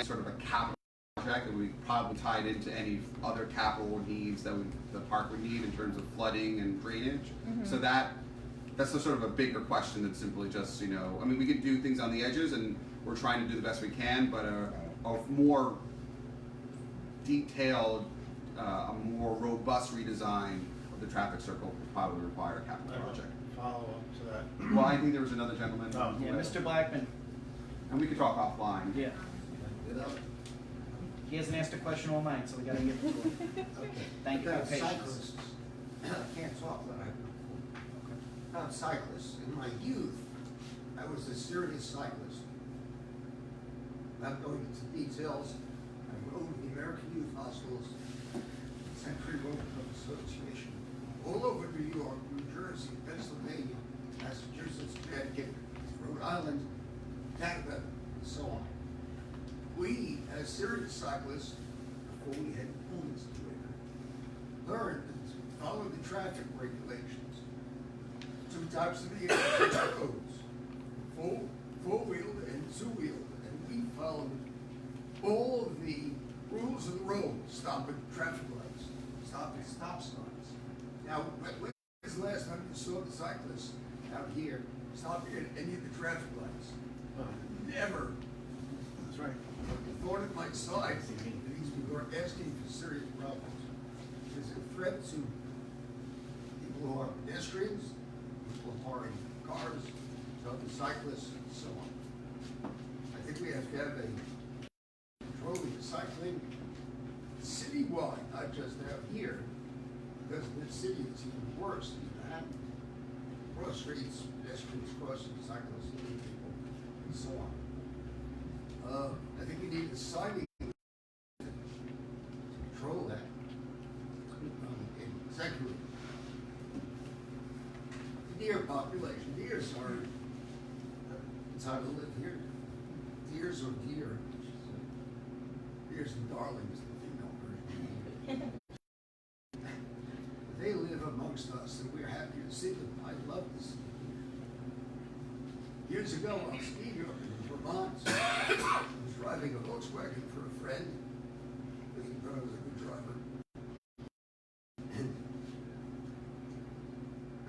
Sort of a capital project that we probably tied into any other capital needs that the park would need in terms of flooding and drainage. Mm-hmm. So that's a sort of a bigger question than simply just, I mean, we could do things on the edges and we're trying to do the best we can, but a more detailed, a more robust redesign of the traffic circle would probably require a capital project. Follow up to that. Well, I think there was another gentleman. Oh, Yeah, Mr. Blackman. And we could talk offline. Yeah. He hasn't asked a question all night, so we gotta give it to him. Thank you for your About patience. cyclists, I can't talk, but I, about cyclists, in my youth, I was a serious cyclist. Not going into details, I rode the American Youth Hostels, Century Road Club Association, all over New York, New Jersey, Pennsylvania, Massachusetts, Connecticut, Rhode Island, Canada, and so on. We, as serious cyclists, before we had helmets to wear, learned to follow the traffic regulations. 2 types of vehicles, roads, four-wheeled and two-wheeled, and we followed all of the rules of the road. Stop at traffic lights, stop at stop signs. Now, when was the last time you saw the cyclists out here stopping at any of the traffic lights? Never. That's right. The thorn at my side, these people are asking for serious problems. There's a threat to people who are pedestrians, people who are in cars, other cyclists, and so on. I think we have to have a controlling cycling citywide, not just out here, because in the city it's even worse than that. Cross streets, pedestrians crossing, cyclists, hitting people, and so on. I think we need a signing to control that. Secondly, the deer population. Deers are entitled to live here. Deers are deer. Deers and darlings, the female version. They live amongst us, and we're happy to see them. I love to see them. Years ago, I was skiing up in Vermont. I was driving a Volkswagen for a friend. Because he thought I was a good driver. And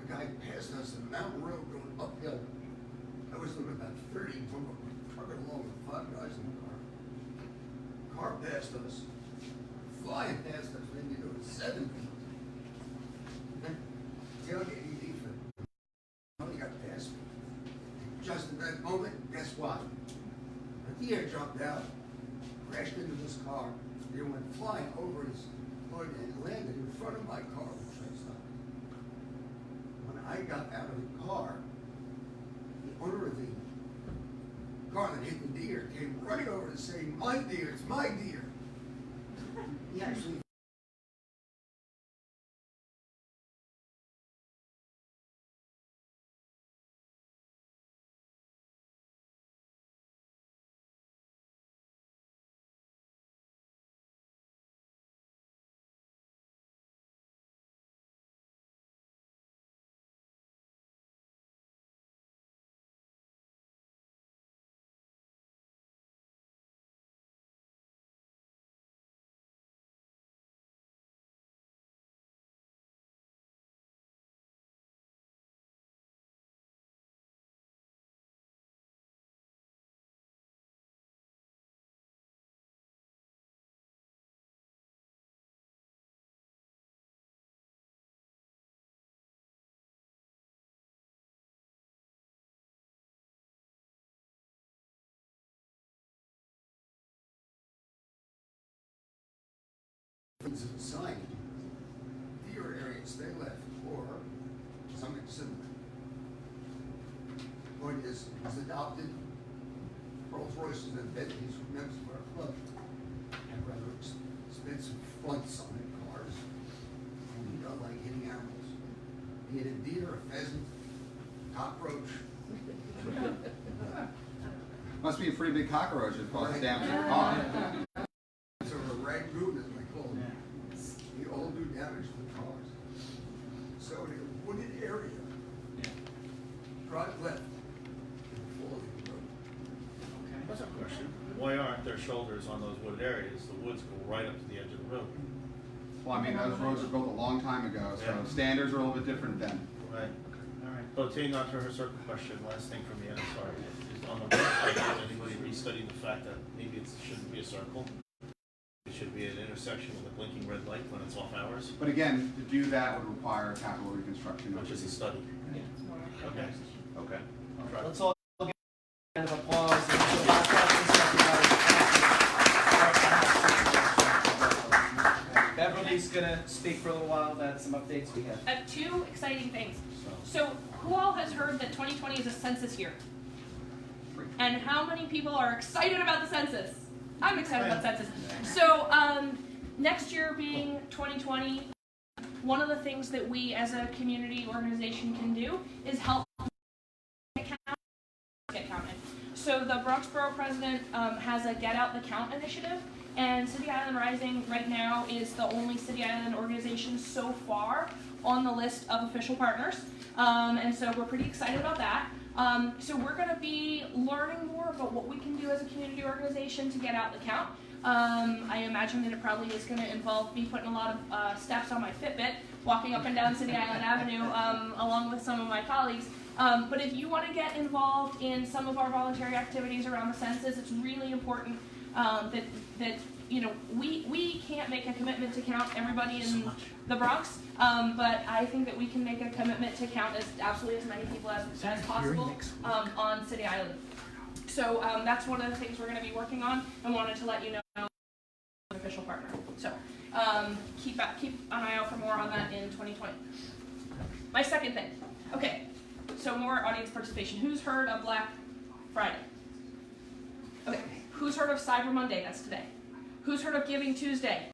a guy passed us on a mountain road going uphill. I was doing about 30 from a truck along with 5 guys in the car. Car passed us, flying past us, maybe doing 70. Tailgating defense. deer jumped out, crashed into this car. They went flying over his hood and landed in front of my car, which I stopped. When I got out of the car, the owner of the car that hit the deer came running over to say, "My deer, it's my deer." He actually a sign, deer areas they left, or something similar. Point is, he's adopted Rolls Royces and Bentleys from members of our club, and rather expensive fronts on their cars, and he don't like hitting animals. He hit a deer, a pheasant, cockroach. Must be a pretty big cockroach that caused damage to the car. So a ragoon, as we call them. They all do damage to the cars. So in a wooded area, drive left, and follow the road. That's a question. Why aren't there shoulders on those wooded areas? The woods go right up to the edge of the road. Well, I mean, those roads were built a long time ago, so Yeah. standards are a little bit different then. Right. All right. So taking on to her circle question, last thing from me, I'm sorry, is on the website, has anybody restudied the fact that maybe it shouldn't be a circle? It should be an intersection with a blinking red light when it's off hours, But again, to do that would require capital reconstruction. which is a study. Okay, okay. I'll try. Let's all give a round of applause. And so last question, Beverly's gonna speak for a little while about some updates we have. I have two exciting things. So, who all has heard that 2020 is a census year? And how many people are excited about the census? I'm excited about the census. So, next year being 2020, one of the things that we as a community organization can do is help get counted. So the Bronx Borough President has a Get Out the Count initiative, and City Island Rising right now is the only City Island organization so far on the list of official partners, and so we're pretty excited about that. So we're going to be learning more about what we can do as a community organization to get out the count. I imagine that it probably is going to involve me putting a lot of steps on my Fitbit, walking up and down City Island Avenue along with some of my colleagues. But if you want to get involved in some of our voluntary activities around the census, it's really important that you know we can't make a commitment to count everybody in the Bronx, but I think that we can make a commitment to count absolutely as many people as possible on City Island. So that's one of the things we're going to be working on, and wanted to let you know official partner. So keep an eye out for more on that in 2020. My second thing. Okay. So more audience participation. Who's heard of Black Friday? Okay. Who's heard of Cyber Monday? That's today. Who's heard of Giving Tuesday?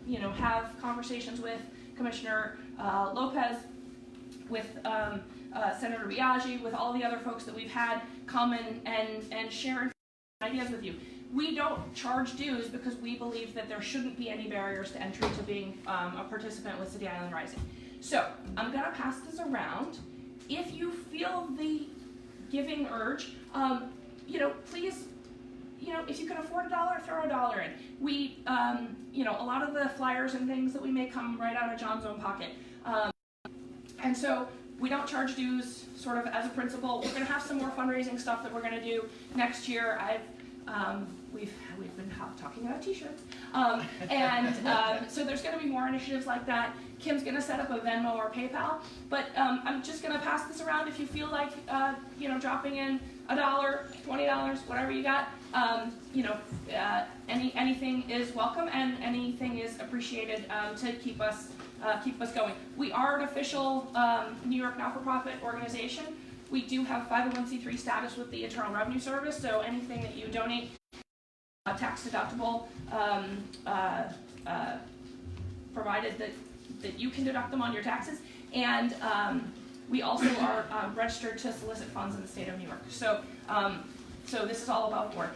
You know, have conversations with Commissioner Lopez, with Senator Biaggi, with all the other folks that we've had come and share ideas with you. We don't charge dues because we believe that there shouldn't be any barriers to entry to being a participant with City Island Rising. So I'm going to pass this around. If you feel the giving urge, you know, please, you know, if you can afford $1, throw $1 in. We, you know, a lot of the flyers and things that we make come right out of John's own pocket. And so we don't charge dues, sort of as a principle. We're gonna have some more fundraising stuff that we're gonna do next year. We've been talking about t-shirts, so there's gonna be more initiatives like that. Kim's gonna set up a Venmo or PayPal, but I'm just gonna pass this around. If you feel like dropping in $1, $20, whatever you got, anything is welcome and anything is appreciated to keep us going. We are an official New York not-for-profit organization. We do have 501c3 status with the Internal Revenue Service, so anything that you donate, tax deductible, provided that you can deduct them on your taxes. And we also are registered to solicit funds in the state of New York. So this is all about work.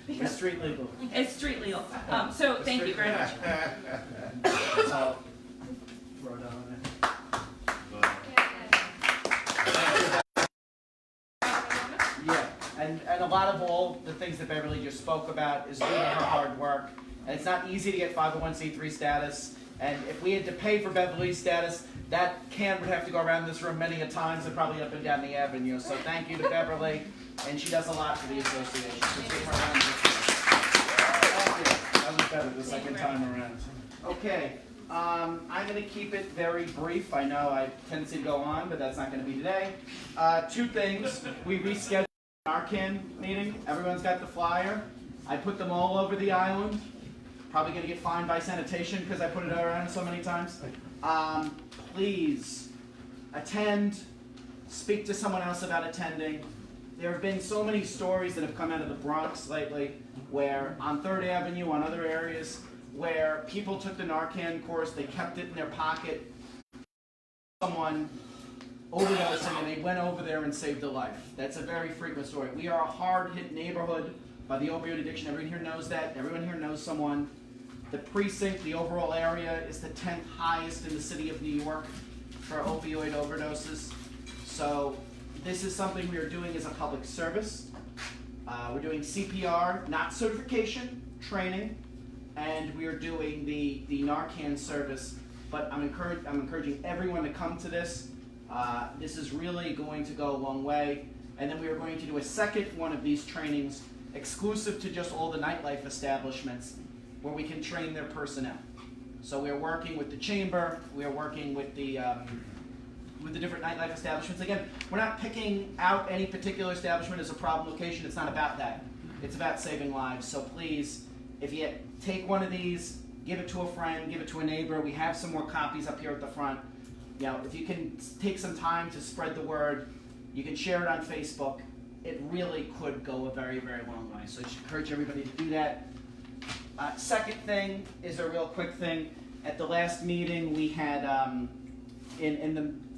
It's street legal. It's street legal. So thank you very much. So, throw it on there. Yeah, and a lot of all the things that Beverly just spoke about is due to her hard work. And it's not easy to get 501c3 status. And if we had to pay for Beverly's status, that can would have to go around this room many a times and probably up and down the avenue. So thank you to Beverly, and she does a lot for the association. So give her a round of applause. Thank you. That was better the second time around. Okay, I'm going to keep it very brief. I know I have a tendency to go on, but that's not going to be today. Two things. We rescheduled our Narcan meeting. Everyone's got the flyer. I put them all over the island. Probably going to get fined by sanitation because I put it around so many times. Please attend, speak to someone else about attending. There have been so many stories that have come out of the Bronx lately where on 3rd Avenue, on other areas, where people took the Narcan course, they kept it in their pocket, someone overdosing and they went over there and saved a life. That's a very frequent story. We are a hard-hit neighborhood by the opioid addiction. Everyone here knows that. Everyone here knows someone. The precinct, the overall area, is the 10th highest in the city of New York for opioid overdoses. So this is something we are doing as a public service. We're doing CPR, not certification, training, and we are doing the Narcan service. But I'm encouraging everyone to come to this. This is really going to go a long way. And then we are going to do a second one of these trainings exclusive to just all the nightlife establishments where we can train their personnel. So we are working with the chamber, we are working with the different nightlife establishments. Again, we're not picking out any particular establishment as a problem location. It's not about that. It's about saving lives. So please, if you take one of these, give it to a friend, give it to a neighbor. We have some more copies up here at the front. You know, if you can take some time to spread the word, you can share it on Facebook. It really could go a very, very long way. So I just encourage everybody to do that. Second thing is a real quick thing. At the last meeting, we had,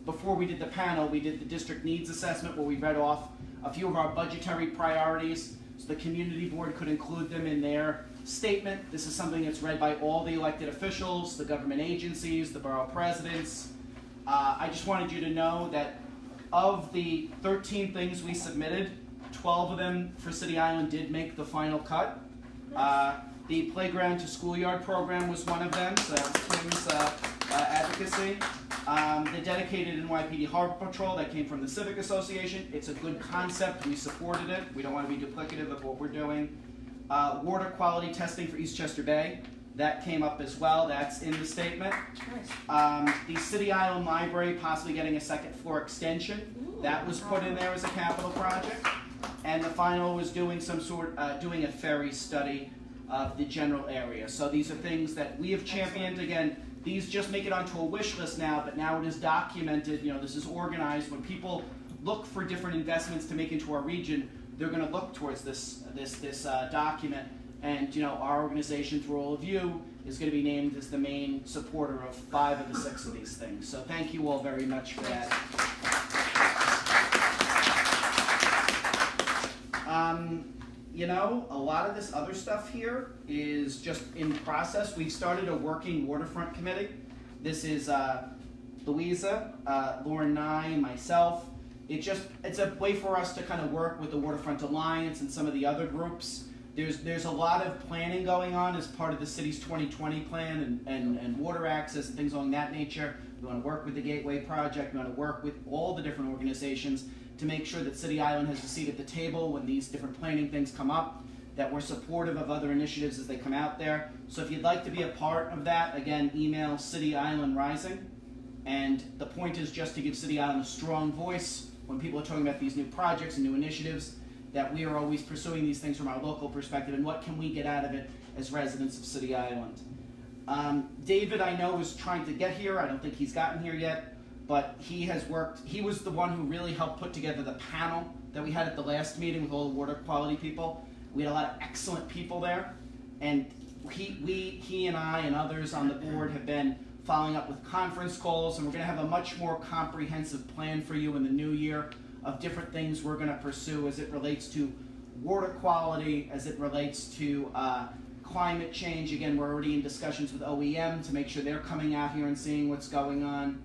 before we did the panel, we did the district needs assessment where we read off a few of our budgetary priorities so the community board could include them in their statement. This is something that's read by all the elected officials, the government agencies, the borough presidents. I just wanted you to know that of the 13 things we submitted, 12 of them for City Island did make the final cut. The playground to schoolyard program was one of them, so that was Tim's advocacy. The dedicated NYPD Harbor Patrol, that came from the Civic Association. It's a good concept, we supported it. We don't want to be duplicative of what we're doing. Water quality testing for Eastchester Bay, that came up as well, that's in the statement. The City Island Library possibly getting a second floor extension, that was put in there as a capital project. And the final was doing doing a ferry study of the general area. So these are things that we have championed. Again, these just make it onto a wish list now, but now it is documented. You know, this is organized. When people look for different investments to make into our region, they're going to look towards this document. And you know, our organization, through all of you, is going to be named as the main supporter of 5 of the 6 of these things. So thank you all very much for that. You know, a lot of this other stuff here is just in process. We've started a working waterfront committee. This is Louisa, Lauren Nye, myself. It's a way for us to kind of work with the Waterfront Alliance and some of the other groups. There's a lot of planning going on as part of the city's 2020 plan and water access and things along that nature. We want to work with the Gateway Project. We want to work with all the different organizations to make sure that City Island has a seat at the table when these different planning things come up, that we're supportive of other initiatives as they come out there. So if you'd like to be a part of that, again, email CityIslandRising. And the point is just to give City Island a strong voice when people are talking about these new projects and new initiatives, that we are always pursuing these things from our local perspective and what can we get out of it as residents of City Island. David, I know, is trying to get here. I don't think he's gotten here yet. But he was the one who really helped put together the panel that we had at the last meeting with all the water quality people. We had a lot of excellent people there, and he and I and others on the board have been following up with conference calls, and we're gonna have a much more comprehensive plan for you in the new year of different things we're gonna pursue as it relates to water quality, as it relates to climate change. Again, we're already in discussions with OEM to make sure they're coming out here and seeing what's going on.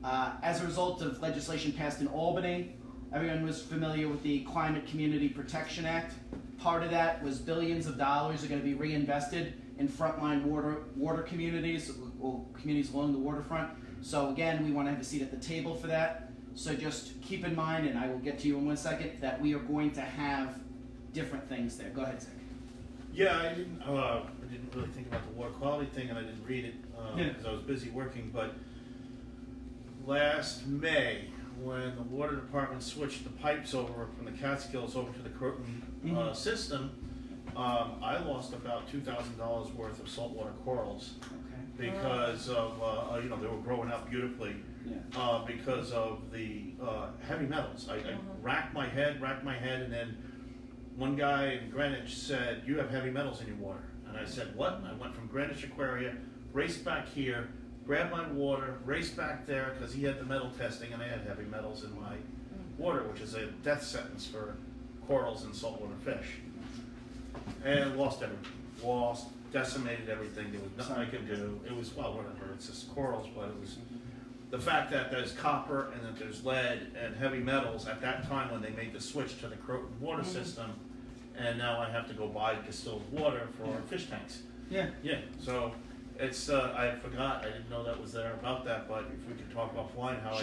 As a result of legislation passed in Albany, everyone was familiar with the Climate Community Protection Act. Part of that was billions of dollars are going to be reinvested in frontline water communities, or communities along the waterfront. So again, we want to have a seat at the table for that. So just keep in mind, and I will get to you in 1 second, that we are going to have different things there. Go ahead, Zach. Yeah, I didn't really think about the water quality thing, and I didn't read it because I was busy working. But last May, when the water department switched the pipes over from the Catskills over to the Croton system, I lost about $2,000 worth of saltwater corals because of they were growing up beautifully because of the heavy metals. I racked my head, and then one guy in Greenwich said, "You have heavy metals in your water," and I said, "What?" And I went from Greenwich Aquaria, raced back here, grabbed my water, raced back there because he had the metal testing, and I had heavy metals in my water, which is a death sentence for corals and saltwater fish. And lost everything. Decimated everything. There was nothing I could do. It was, well, whatever, it's just corals, but it was the fact that there's copper and that there's lead and heavy metals at that time when they made the switch to the Croton water system, and now I have to go buy distilled water for fish tanks. Yeah, so it's, I forgot, I didn't know that was there about that, but if we could talk offline how I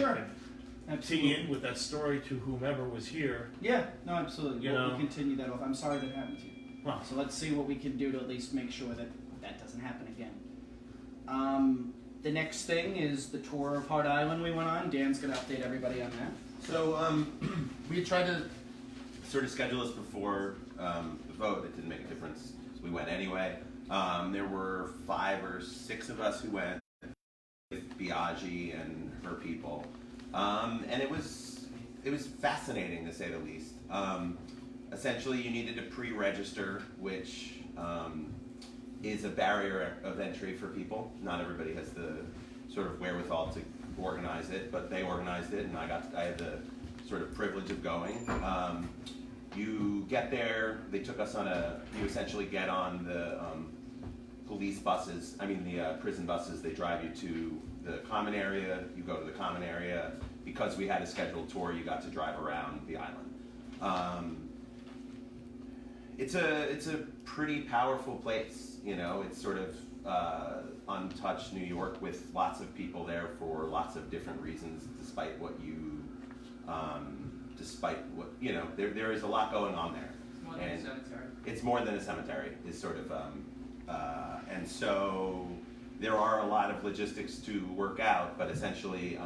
can tee in with that story to whomever was here. Yeah, no, absolutely. We'll continue that off. I'm sorry that happened to you. Well, so let's see what we can do to at least make sure that that doesn't happen again. The next thing is the tour of Hart Island we went on. Dan's going to update everybody on that. So we tried to sort of schedule this before the vote. It didn't make a difference, so we went anyway. There were 5 or 6 of us who went with Biaggi and her people, and it was fascinating to say the least. Essentially, you needed to pre-register, which is a barrier of entry for people. Not everybody has the sort of wherewithal to organize it, but they organized it, and I had the sort of privilege of going. You get there, they took us on you essentially get on the police buses, the prison buses. They drive you to the common area, you go to the common area. Because we had a scheduled tour, you got to drive around the island. It's a pretty powerful place. It's sort of untouched New York with lots of people there for lots of different reasons, despite what there is a lot going on there. It's more than a cemetery. It's more than a cemetery, is sort of, and so there are a lot of logistics to work out, but essentially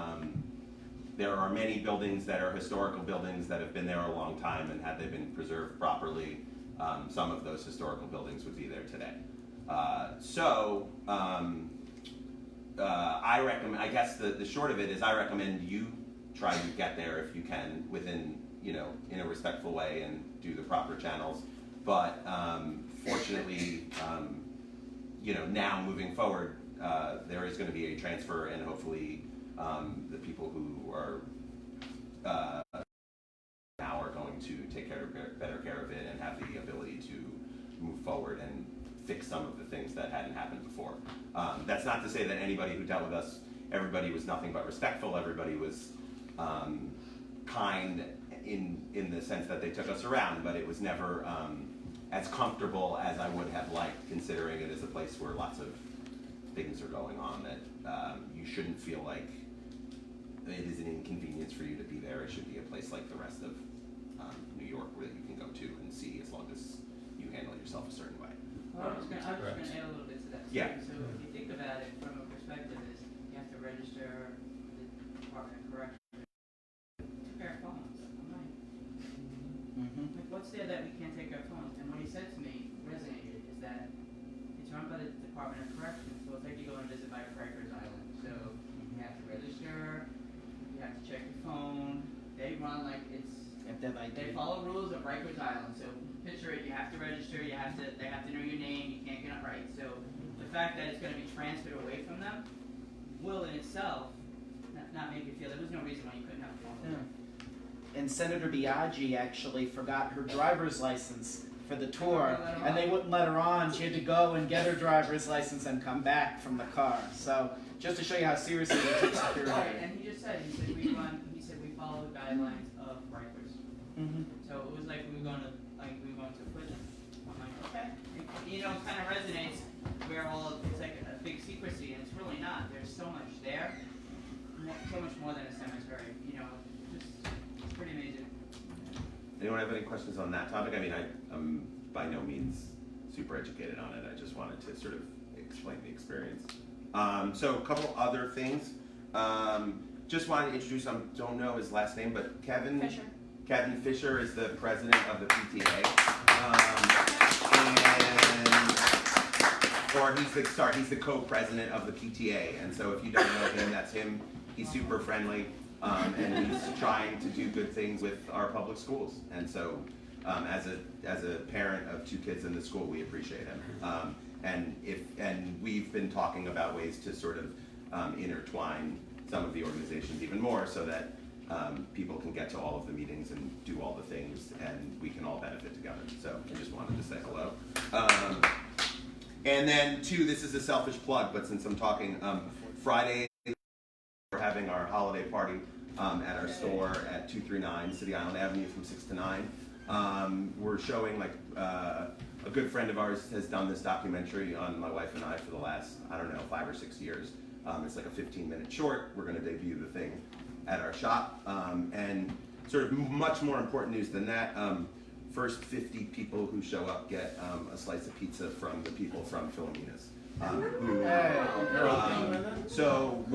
there are many buildings that are historical buildings that have been there a long time, and had they been preserved properly, some of those historical buildings would be there today. I recommend, I guess the short of it is I recommend you try to get there if you can within, in a respectful way and do the proper channels. But fortunately, now moving forward, there is going to be a transfer, and hopefully the people who are now are going to take better care of it and have the ability to move forward and fix some of the things that hadn't happened before. That's not to say that anybody who dealt with us, everybody was nothing but respectful. Everybody was kind in the sense that they took us around, but it was never as comfortable as I would have liked, considering it is a place where lots of things are going on that you shouldn't feel like it is an inconvenience for you to be there. It should be a place like the rest of New York where you can go to and see as long as you handle yourself a certain way. Well, I was just gonna add a little bit to that. Yeah. So if you think about it from a perspective is you have to register with the Department of Corrections. Took our phones. I'm like, like, what's there that we can't take our phones? And what he said to me resonated is that it's run by the Department of Corrections, so it's like you go and visit by Rikers Island. So you have to register, you have to check your phone. They run like it's. They follow rules of Rikers Island. So picture it, you have to register, they have to know your name, you can't get it right. So the fact that it's going to be transferred away from them will in itself not make you feel there was no reason why you couldn't have a phone. Yeah. And Senator Biaggi actually forgot her driver's license for the tour, and they wouldn't let her on. She had to go and get her driver's license and come back from the car. So just to show you how seriously they take security. Right, and he said we follow the guidelines of Rikers. So it was like we were going to prison. I'm like, okay. Kind of resonates where it's like a big secrecy, and it's really not. There's so much there, so much more than a cemetery. It's pretty amazing. Anyone have any questions on that topic? I mean, I'm by no means super educated on it. I just wanted to sort of explain the experience. So a couple other things. Just wanted to introduce, I don't know his last name, but Kevin Fisher. Kevin Fisher is the president of the PTA. He's the co-president of the PTA. And so if you don't know him, that's him. He's super friendly. And he's trying to do good things with our public schools. And so as a parent of 2 kids in the school, we appreciate him. And we've been talking about ways to sort of intertwine some of the organizations even more so that people can get to all of the meetings and do all the things, and we can all benefit together. So I just wanted to say hello. And then 2, this is a selfish plug, but since I'm talking, Friday we're having our holiday party at our store at 239 City Island Avenue from 6 to 9. We're showing a good friend of ours has done this documentary on my wife and I for the last, 5 or 6 years. It's like a 15-minute short. We're going to debut the thing at our shop. And sort of much more important news than that, first 50 people who show up get a slice of pizza from the people from Philomena's. So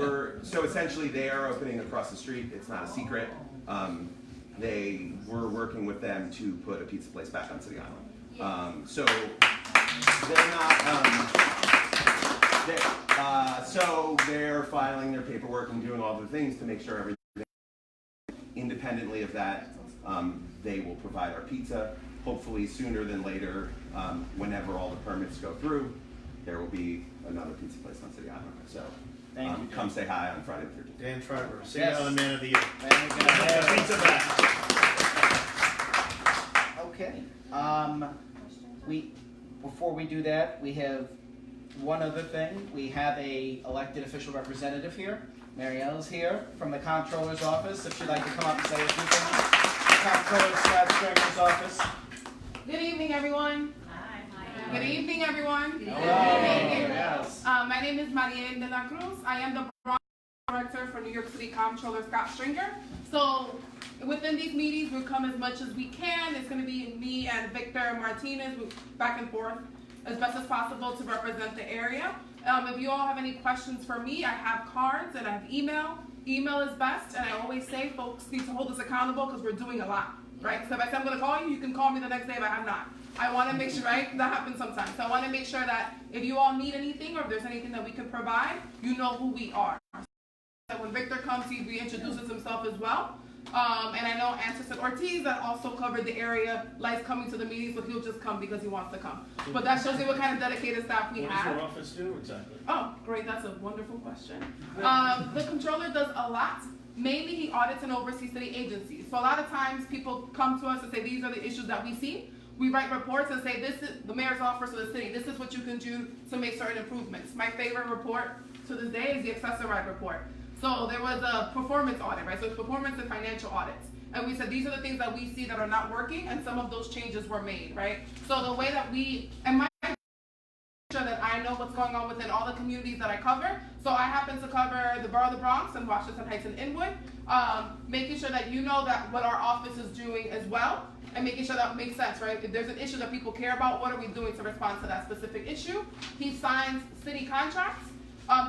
essentially they are opening across the street. It's not a secret. We're working with them to put a pizza place back on City Island. So they're not. So they're filing their paperwork and doing all the things to make sure everything. Independently of that, they will provide our pizza. Hopefully sooner than later, whenever all the permits go through, there will be another pizza place on City Island. So come say hi on Friday the 13th. Dan Schreiber, City Island Man of the Year. Pizza back. Okay. Before we do that, we have one other thing. We have a elected official representative here. Marielle's here from the Comptroller's office. If she'd like to come up and say a few things. Comptroller/Stringer's office. Good evening, everyone. Hi. Good evening, everyone. Hello. Yes. My name is Marielle de la Cruz. I am the Bronx director for New York City Comptroller Scott Stringer. So within these meetings, we'll come as much as we can. It's going to be me and Victor Martinez back and forth as best as possible to represent the area. If you all have any questions for me, I have cards and I have email. Email is best, and I always say folks need to hold us accountable because we're doing a lot, right? So if I say I'm going to call you, you can call me the next day if I have not. I want to make sure, right? That happens sometimes. So I want to make sure that if you all need anything or if there's anything that we can provide, you know who we are. So when Victor comes, he reintroduces himself as well. And I know Anderson Ortiz that also covered the area, likes coming to the meetings, but he'll just come because he wants to come. But that shows you what kind of dedicated staff we have. What does your office do exactly? Oh, great. That's a wonderful question. The controller does a lot. Mainly, he audits and oversees city agencies. So a lot of times people come to us and say, these are the issues that we see. We write reports and say, this is the mayor's office of the city. This is what you can do to make certain improvements. My favorite report to this day is the accessoride report. So there was a performance audit, right? So it's performance and financial audits. And we said, these are the things that we see that are not working, and some of those changes were made, right? So the way that and my sure that I know what's going on within all the communities that I cover. So I happen to cover the borough of the Bronx and Washington Heights and Inwood, making sure that you know that what our office is doing as well, and making sure that makes sense, right? If there's an issue that people care about, what are we doing to respond to that specific issue? He signs city contracts.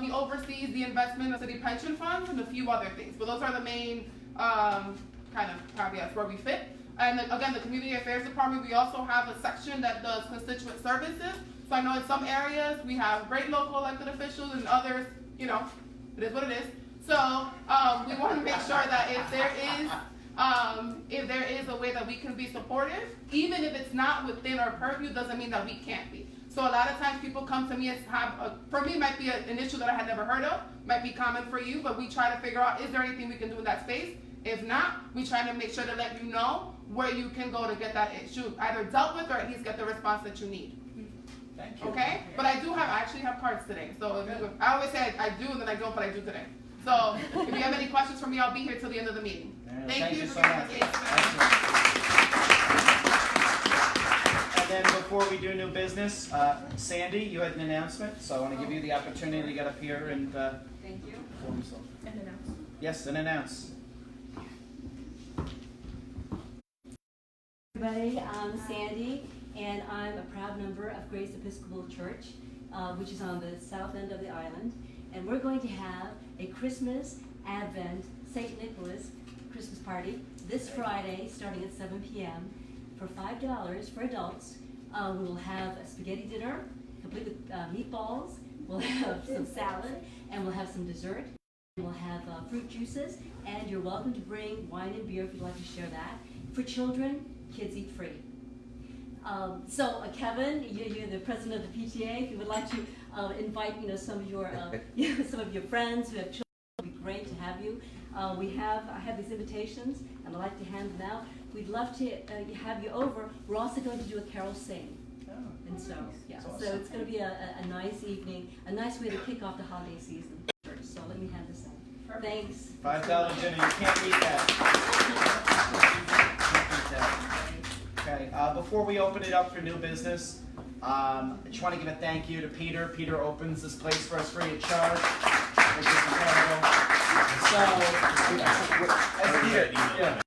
He oversees the investment of city pension funds and a few other things. But those are the main kind of caveats where we fit. And then, again, the Community Affairs Department, we also have a section that does constituent services. So I know in some areas we have great local elected officials, and others, you know, it is what it is. So we want to make sure that if there is a way that we can be supportive, even if it's not within our purview, doesn't mean that we can't be. So a lot of times people come to me and for me, it might be an issue that I had never heard of, might be common for you, but we try to figure out, is there anything we can do in that space? If not, we try to make sure to let you know where you can go to get that issue either dealt with or at least get the response that you need. Thank you. Okay? But I actually have cards today. So I always say I do and then I don't, but I do today. So if you have any questions for me, I'll be here till the end of the meeting. Thank you so for much. giving us And then before we do new business, Sandy, you had an announcement, so I want to give you the opportunity to get up here and Thank you. perform yourself. And announce. Yes, and announce. Everybody, I'm Sandy, and I'm a proud member of Grace Episcopal Church, which is on the south end of the island. And we're going to have a Christmas Advent St. Nicholas Christmas party this Friday, starting at 7 p.m. for $5 for adults. We will have a spaghetti dinner, complete with meatballs. We'll have some salad, and we'll have some dessert. We'll have fruit juices, and you're welcome to bring wine and beer if you'd like to share that. For children, kids eat free. So Kevin, you're the president of the PTA. If you would like to invite, some of your some of your friends who have children, it would be great to have you. I have these invitations, and I'd like to hand them out. We'd love to have you over. We're also going to do a carol sing. And so, yeah, so it's going to be a nice evening, a nice way to kick off the holiday season. So let me hand this out. Thanks. $5 dinner, you can't beat that. Okay, before we open it up for new business, I just want to give a thank you to Peter. Peter opens this place for us free of charge, which is incredible. So, Peter, yeah.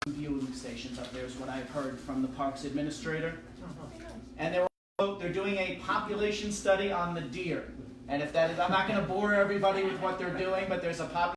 Viewing stations up there is what I've heard from the parks administrator. And they're doing a population study on the deer. And if that is, I'm not going to bore everybody with what they're doing, but there's a population